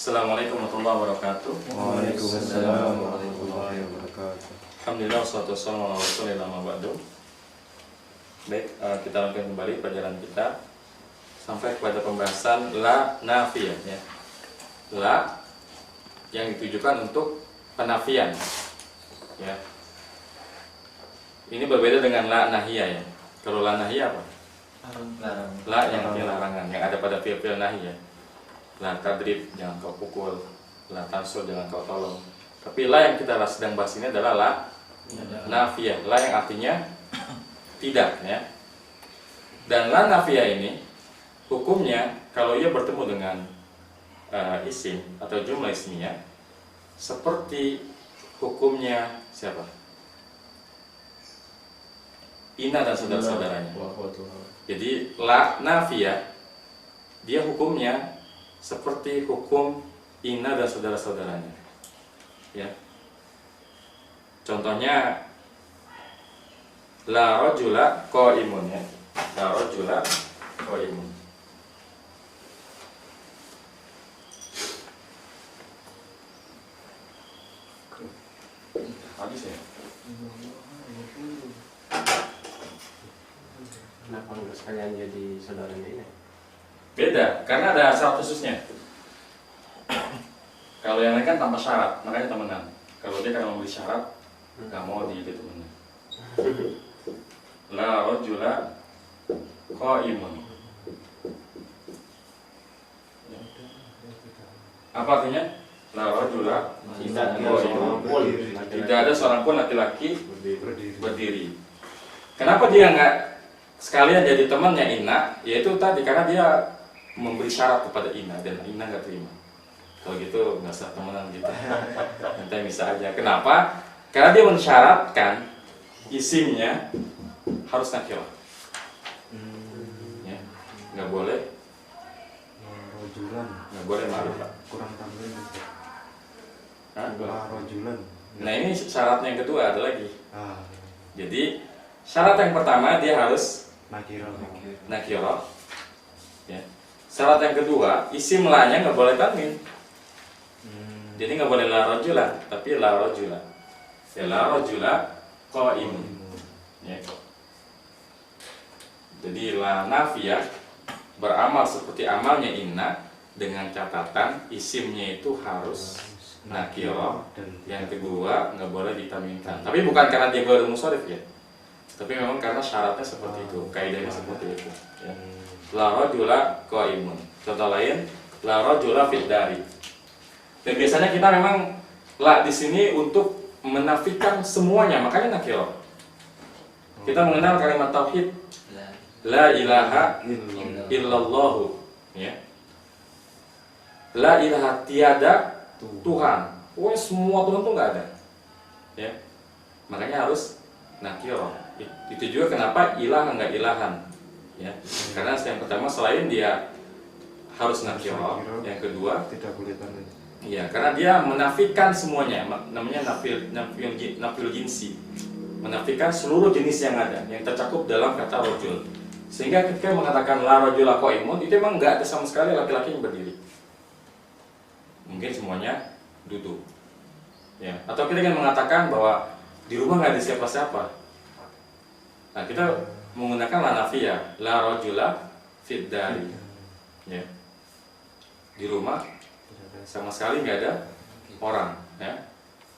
Assalamualaikum warahmatullahi wabarakatuh. Waalaikumsalam warahmatullahi wabarakatuh. Alhamdulillah, wassalatu wassalamu ala rasulillah ma ba'du. Baik, kita lanjutkan kembali pelajaran kita sampai kepada pembahasan la nafiyah ya. La yang ditujukan untuk penafian. Ya. Ini berbeda dengan la nahiyah ya. Kalau la nahiyah apa? La yang artinya larangan, yang ada pada fi'il nahi ya. La tadrib, jangan kau pukul. La tansur, jangan kau tolong. Tapi la yang kita sedang bahas ini adalah la nafiyah, la yang artinya tidak ya. Dan la nafiyah ini hukumnya kalau ia bertemu dengan isim atau jumlah ismiyah seperti hukumnya siapa? Ina dan saudara-saudaranya. Jadi la nafiyah dia hukumnya seperti hukum ina dan saudara-saudaranya. Ya. Contohnya la rajula qaimun ya. La rajula qaimun. Habis ya? Kenapa nggak sekalian jadi saudaranya ini? Beda, karena ada syarat khususnya. Kalau yang lain kan tanpa syarat, makanya temenan. Kalau dia karena memberi syarat, nggak mau jadi temenan. La rajula qaimun. Apa artinya? La rajula tidak ada seorang pun laki-laki berdiri. Kenapa dia nggak sekalian jadi temannya Ina? Yaitu tadi karena dia memberi syarat kepada Ina dan Ina nggak terima. Kalau gitu nggak usah temenan gitu. Nanti bisa aja. Kenapa? Karena dia mensyaratkan isimnya harus nakirah. Ya, nggak boleh. Rojulan. Nggak boleh ma'rifah. Kurang tambahin. Nah, Rojulan. nah ini syaratnya yang kedua ada lagi. Jadi Jadi syarat yang pertama dia harus nakirah. nakirah. Ya. Syarat yang kedua isim la-nya nggak boleh tanwin. Jadi nggak boleh la rajula, tapi la rajula. Ya la rajula qaimun. Ya. Jadi la nafiyah beramal seperti amalnya inna dengan catatan isimnya itu harus nakirah. Yang kedua nggak boleh ditanwinkan. Tapi bukan karena dia ghairu munsharif ya. Tapi memang karena syaratnya seperti itu, kaidahnya seperti itu. Ya. La rajula qaimun. Contoh lain, la rajula fid dari. Dan biasanya kita memang la di sini untuk menafikan semuanya, makanya nakirah. Kita mengenal kalimat tauhid la ilaha illallahu ya. La ilaha tiada Tuhan. Wah, semua Tuhan tuh nggak ada. Ya. Makanya harus nakirah. Itu juga kenapa ilah nggak ilahan. Ya. Karena yang pertama selain dia harus nakirah, yang kedua tidak boleh tanwin. iya, karena dia menafikan semuanya, namanya nafil jinsi, menafikan seluruh jenis yang ada, yang tercakup dalam kata rojul. Sehingga ketika mengatakan la rajula qaimun, itu memang nggak ada sama sekali laki-laki yang berdiri. Mungkin semuanya duduk. Ya. Atau kita ingin mengatakan bahwa di rumah nggak ada siapa-siapa. Nah, kita menggunakan la nafiyah, la rajula fid dari. Ya. Di rumah sama sekali nggak ada orang, ya.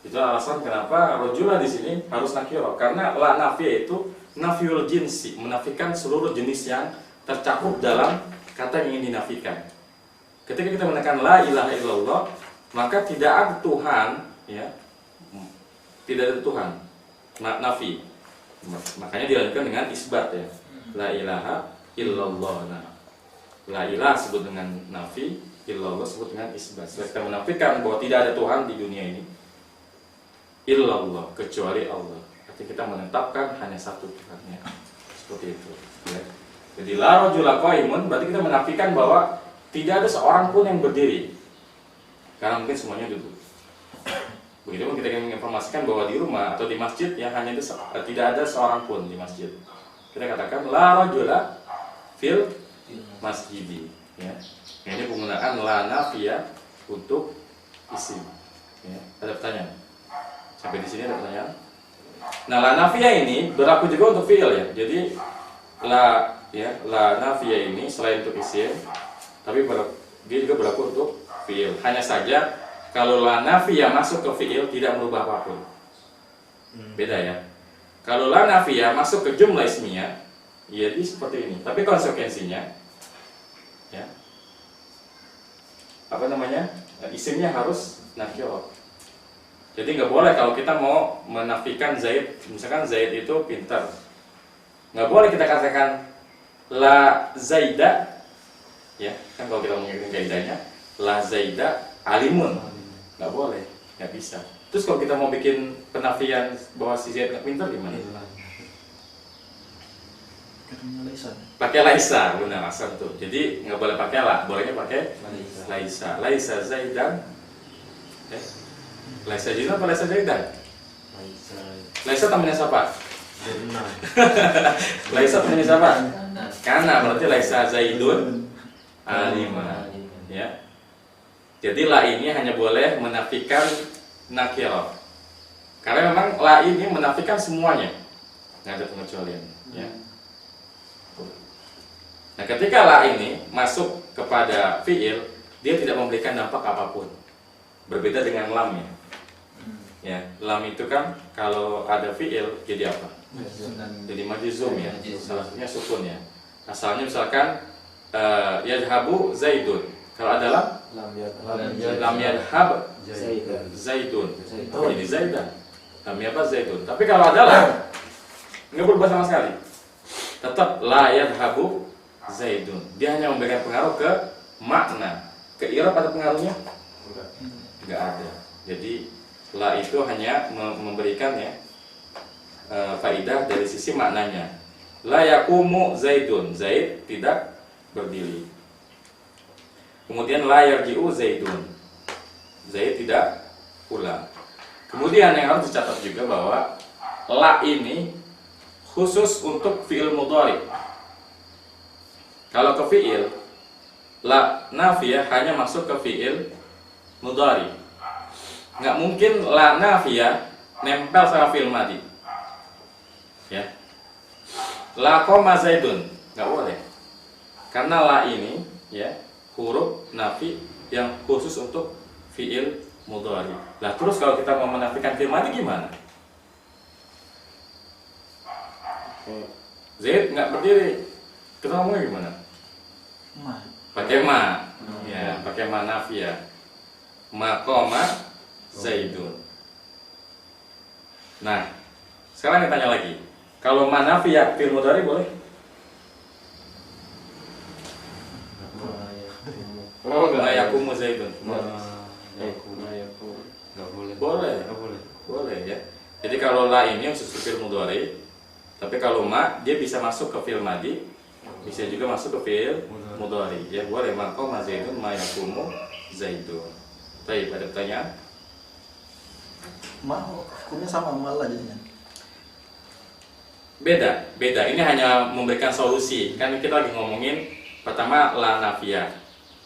Itu alasan kenapa rojula di sini harus nakirah, karena la nafiyah itu nafiyul jinsi, menafikan seluruh jenis yang tercakup dalam kata yang ingin dinafikan. Ketika kita mengatakan la ilaha illallah, maka tidak ada Tuhan, ya, tidak ada Tuhan, nafi. Makanya dilanjutkan dengan isbat ya, la ilaha illallah. Nah, la ilaha sebut dengan nafi, illallah sebut dengan isbat. Kita menafikan bahwa tidak ada Tuhan di dunia ini illallah, kecuali Allah. Artinya kita menetapkan hanya satu Tuhan ya. Seperti itu ya. Jadi la rajula qaimun berarti kita menafikan bahwa tidak ada seorang pun yang berdiri, karena mungkin semuanya duduk. Begitu pun kita ingin menginformasikan bahwa di rumah atau di masjid ya hanya itu, tidak ada seorang pun di masjid. Kita katakan la rajula fil masjidi ya. Ini penggunaan la nafiyah untuk isim. Ya, ada pertanyaan? Sampai di sini ada pertanyaan? Nah, la nafiyah ini berlaku juga untuk fi'il ya. Jadi la nafiyah ini selain untuk isim, tapi dia juga berlaku untuk fi'il. Hanya saja kalau la nafiyah masuk ke fi'il tidak merubah apapun. Beda ya. Kalau la nafiyah masuk ke jumlah ismiyah, jadi seperti ini. Tapi konsekuensinya, ya, apa namanya? Isimnya harus nakirah. Jadi nggak boleh kalau kita mau menafikan Zaid, misalkan Zaid itu pintar, nggak boleh kita katakan la Zaida, ya kan kalau kita mau ngikutin kaidahnya, la Zaida alimun, nggak boleh, nggak bisa. Terus kalau kita mau bikin penafian bahwa si Zaid nggak pintar gimana? Pakai laisa, benar asal tuh. Jadi nggak boleh pakai la, bolehnya pakai laisa. Laisa Zaidan. Laisa Zaidan apa Laisa Zaidan? Laisa temannya siapa? Laisa temannya siapa? Karena berarti Laisa Zaidun alima. Ya. Jadi la ini hanya boleh menafikan nakirah. Karena memang la ini menafikan semuanya. Nggak ada pengecualian. Ya. Nah, ketika la ini masuk kepada fi'il, dia tidak memberikan dampak apapun. Berbeda dengan lam ya. Ya, lam itu kan kalau ada fi'il jadi apa? Jadi majzum ya. Salah satunya sukun ya. Asalnya misalkan yadhabu Zaidun. Kalau ada lam yadhab Zaidun. Jadi Zaidan. Lam yadhab Zaidun. Tapi kalau ada lam nggak berubah sama sekali. Tetap la yadhabu Zaidun. Dia hanya memberikan pengaruh ke makna. Ke i'rab ada pengaruhnya? Enggak ada. Jadi la itu hanya memberikan ya faidah dari sisi maknanya. La yaqumu Zaidun. Zaid tidak berdiri. Kemudian la yarji'u Zaidun. Zaid tidak pulang. Kemudian yang harus dicatat juga bahwa la ini khusus untuk fi'il mudhari. Kalau ke fi'il, la nafiyah hanya masuk ke fi'il mudhari. Nggak mungkin la nafiyah nempel sama fi'il madhi. Ya. La qoma Zaidun, nggak boleh. Karena la ini ya huruf nafi yang khusus untuk fi'il mudhari. Lah terus kalau kita mau menafikan fi'il madhi gimana? Zaid nggak berdiri. Kita ngomongnya gimana? Pakai ma. Ya, pakai ma nafiyah. Maqama Zaidun. Nah, sekarang kita tanya lagi. Kalau ma nafiyah fi'il mudhari boleh? Oh, enggak yakumu Zaidun. Boleh. Boleh ya. Jadi kalau la ini khusus fi'il mudhari, tapi kalau ma dia bisa masuk ke fi'il madhi, bisa juga masuk ke fi'il mudhari. Ya boleh maqama Zaidun ma yakumu Zaidun. Baik, ada pertanyaan? Hukumnya sama malah jadinya. Beda. Ini hanya memberikan solusi. Kan kita lagi ngomongin pertama la nafiyah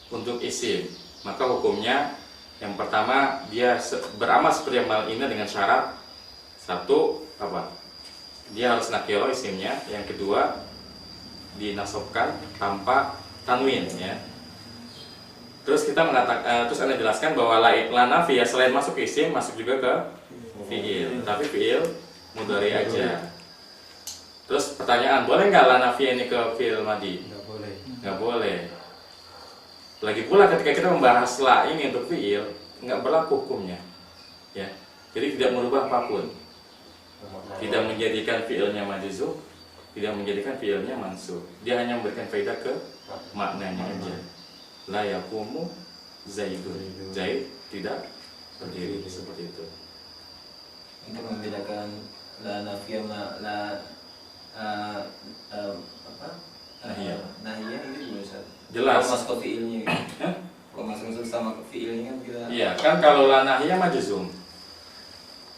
untuk isim. Maka hukumnya yang pertama dia beramal seperti amal ini dengan syarat satu apa? Dia harus nakiro isimnya. Yang kedua dinasobkan tanpa tanwin ya. Terus kita mengatakan terus Anda jelaskan bahwa la nafiyah selain masuk isim masuk juga ke fi'il, tapi fi'il mudhari aja. Terus pertanyaan, boleh nggak la nafiyah ini ke fi'il madhi? Nggak boleh. Lagi pula ketika kita membahas la ini untuk fi'il, nggak berlaku hukumnya. Ya. Jadi tidak merubah apapun. Tidak menjadikan fi'ilnya majzum, tidak menjadikan fi'ilnya mansub. Dia hanya memberikan faedah ke maknanya aja. La yaqumu Zaidun. Zaid tidak berdiri seperti itu. Itu membedakan la nafiyah la nahiyah itu bisa Jelas. kalau masuk ke fiilnya gitu. Kalau masuk sama ke fiilnya kan kita Iya, kan kalau la nahiyah majzum.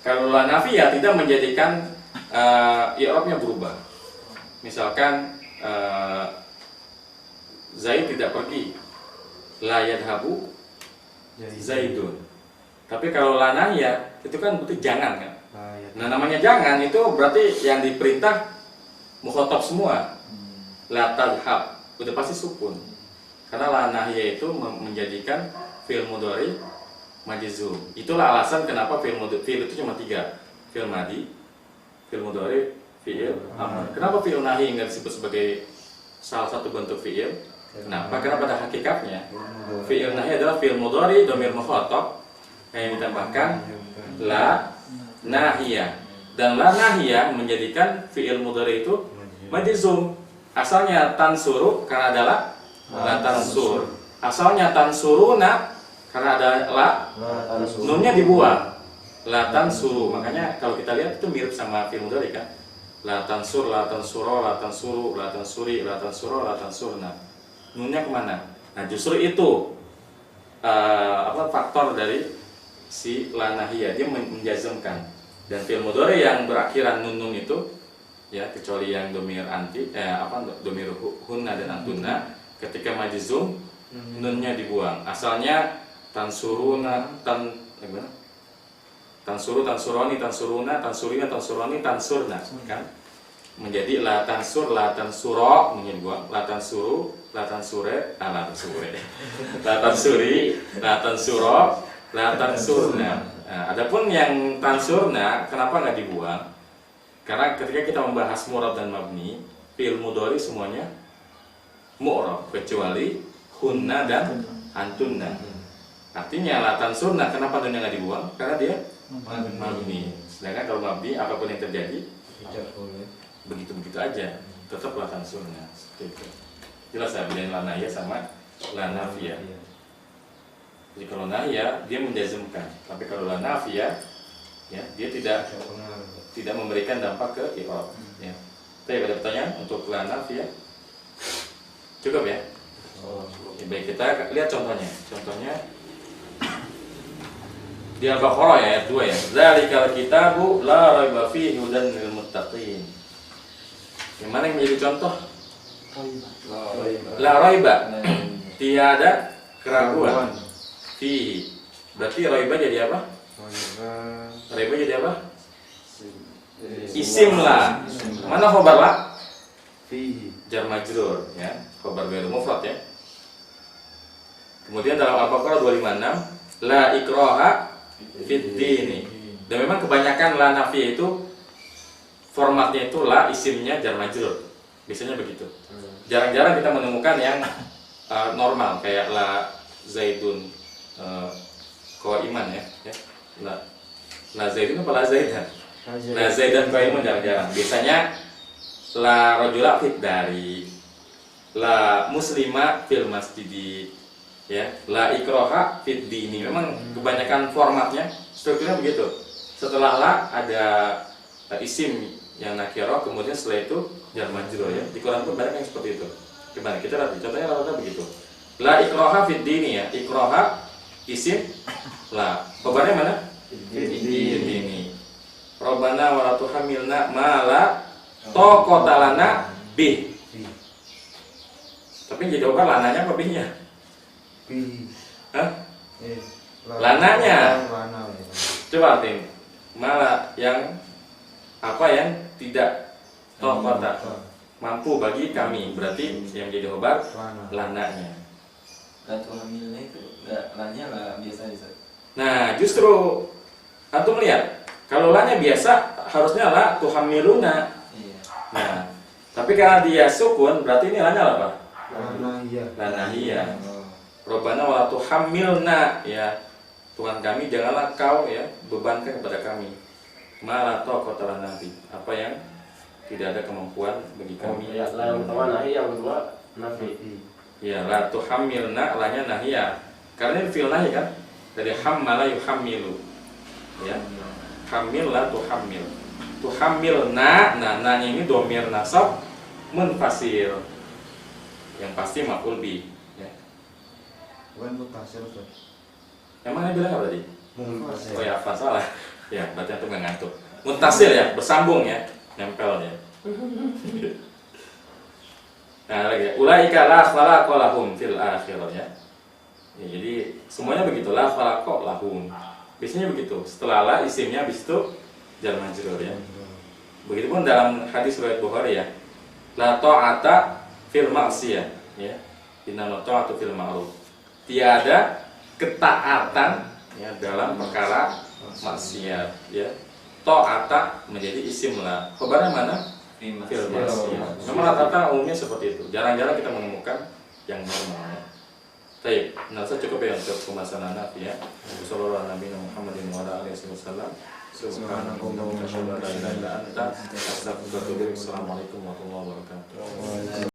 Kalau la nafiyah tidak menjadikan i'rabnya berubah. Misalkan Zaid tidak pergi. La yadhabu Zaidun. Tapi kalau la nahiyah itu kan berarti jangan kan. Ya. Nah namanya jangan itu berarti yang diperintah mukhatab semua. La tadhab udah pasti sukun. Karena la nahiyah itu menjadikan fi'il mudhari majzum. Itulah alasan kenapa fi'il itu cuma 3. Fi'il madi, fi'il mudhari, fi'il amr. Kenapa fi'il nahi enggak disebut sebagai salah satu bentuk fi'il? Kenapa? Karena pada hakikatnya fi'il nahi adalah fi'il mudhari dhamir mukhatab yang ditambahkan la nahiyah. Dan la nahiyah menjadikan fi'il mudhari itu majzum. Asalnya tansuru karena adalah la tansur. Asalnya tansuruna karena ada la, nunnya dibuang. La tansuru. Makanya kalau kita lihat itu mirip sama fi'il mudhari kan. La tansur, la tansuro, la tansuru, la tansuri, la tansuro, la tansurna. Nunnya kemana? Nah justru itu faktor dari si la nahiyah, dia menjazmkan. Dan fi'il mudhari yang berakhiran nun itu ya kecuali yang domir domir hunna dan antunna, ketika majzum nunnya dibuang. Asalnya tansuruna tansuru, tansuroni, tansuruna, tansurina, tansuroni, tansurna kan? Menjadi la tansur, la tansuro menjadi buang, la tansuru, la tansure, la tansure, la tansuri, la tansuro, la tansurna. Nah, adapun yang tansurna kenapa nggak dibuang? Karena ketika kita membahas mu'rab dan mabni, fi'il mudhari semuanya mu'rab kecuali hunna dan antunna. Artinya la tansurna kenapa nunnya nggak dibuang? Karena dia mabni. Sedangkan kalau mabni apapun yang terjadi Tidak boleh. begitu-begitu aja, tetap la tansurna. Seperti itu. Jelas ya bedain la nahiyah sama la nafiyah. Jadi kalau nahiyah dia menjazmkan, tapi kalau la nafiyah ya dia tidak memberikan dampak ke i'rab. Ya. Tapi ada pertanyaan untuk la nafiyah? Cukup ya? Oke, baik, kita lihat contohnya. Contohnya di Al-Baqarah ya ayat 2 ya. Zalikal kitabu la raiba fihi hudan lil muttaqin. Yang mana yang menjadi contoh? La raiba. Tiada keraguan. Fihi. Berarti raiba jadi apa? Raiba jadi apa? Isim la. Mana khobar la? Fihi. Jar majrur ya. Khobar ghairu mufrad ya. Kemudian dalam Al-Baqarah 256 la ikraha fid dini. Dan memang kebanyakan la nafiyah itu formatnya itu la isimnya jar majrur. Biasanya begitu. Jarang-jarang kita menemukan yang normal kayak la zaidun qaiman ya. La zaidun apa la zaidan? La zaidan qaiman jarang-jarang. Biasanya la rajula fit dari, la muslima fil masjidi, ya, la ikraha fid dini. Memang kebanyakan formatnya strukturnya begitu. Setelah la ada isim yang nakirah, kemudian setelah itu jar majrur ya. Di Quran pun banyak yang seperti itu. Gimana? Kita lihat contohnya rata-rata begitu. La ikraha fid dini ya. Ikraha isim la. Khabarnya mana? Fid dini. Rabbana wa la tuhammilna ma la taqata lana bih. Tapi jadi apa lananya apa bihnya? Fihi. Hah? Lananya. Coba tim. Malah yang apa yang tidak taqata mampu bagi kami, berarti yang jadi khobar lananya. Ratu hamilnya itu nggak lanya lah biasa bisa. Nah justru antum lihat kalau lanya biasa harusnya la tuhamiluna. Iya. Nah tapi karena dia sukun berarti ini lanya apa? Lanahiyah. Oh. Robbana wa la tuhammilna ya. Tuhan kami janganlah kau ya bebankan kepada kami ma taqata lana bi, apa yang tidak ada kemampuan bagi kami. Ya, yang pertama nahi, yang kedua nafi. Ya, la tuhammilna lanya nahiyah. Karena ini fi'il nahi kan? Dari hammala yuhammilu. Ya. Hamil la tuhammil. Tuhammilna, nah ini dhamir nasab munfasil. Yang pasti maf'ul bi, ya. Bukan mutasil tuh. Yang mana bilang apa tadi? Munfasil. Oh ya, apa salah? Ya, berarti itu nggak ngantuk. Muntasil ya, bersambung ya, nempel ya. Nah lagi, ulaika la khalaqa lahum fil akhirah ya. Ya, jadi semuanya begitulah falakok lahun. Biasanya begitu. Setelah la isimnya habis itu jar majrur ya. Begitupun dalam hadis riwayat Bukhari ya. La ta'ata fil ma'siyah ya. Inna ta'atu fil ma'ruf. Tiada ketaatan ya dalam perkara maksiat ya. Ta'ata menjadi isim la. Khabarnya mana? Fil ma'siyah. Memang rata-rata umumnya seperti itu. Jarang-jarang kita menemukan yang normal. Baik, nah saya cukup ya untuk pembahasan anak ya. Sallallahu alaihi wasallam. Subhanallah. Assalamualaikum warahmatullahi wabarakatuh.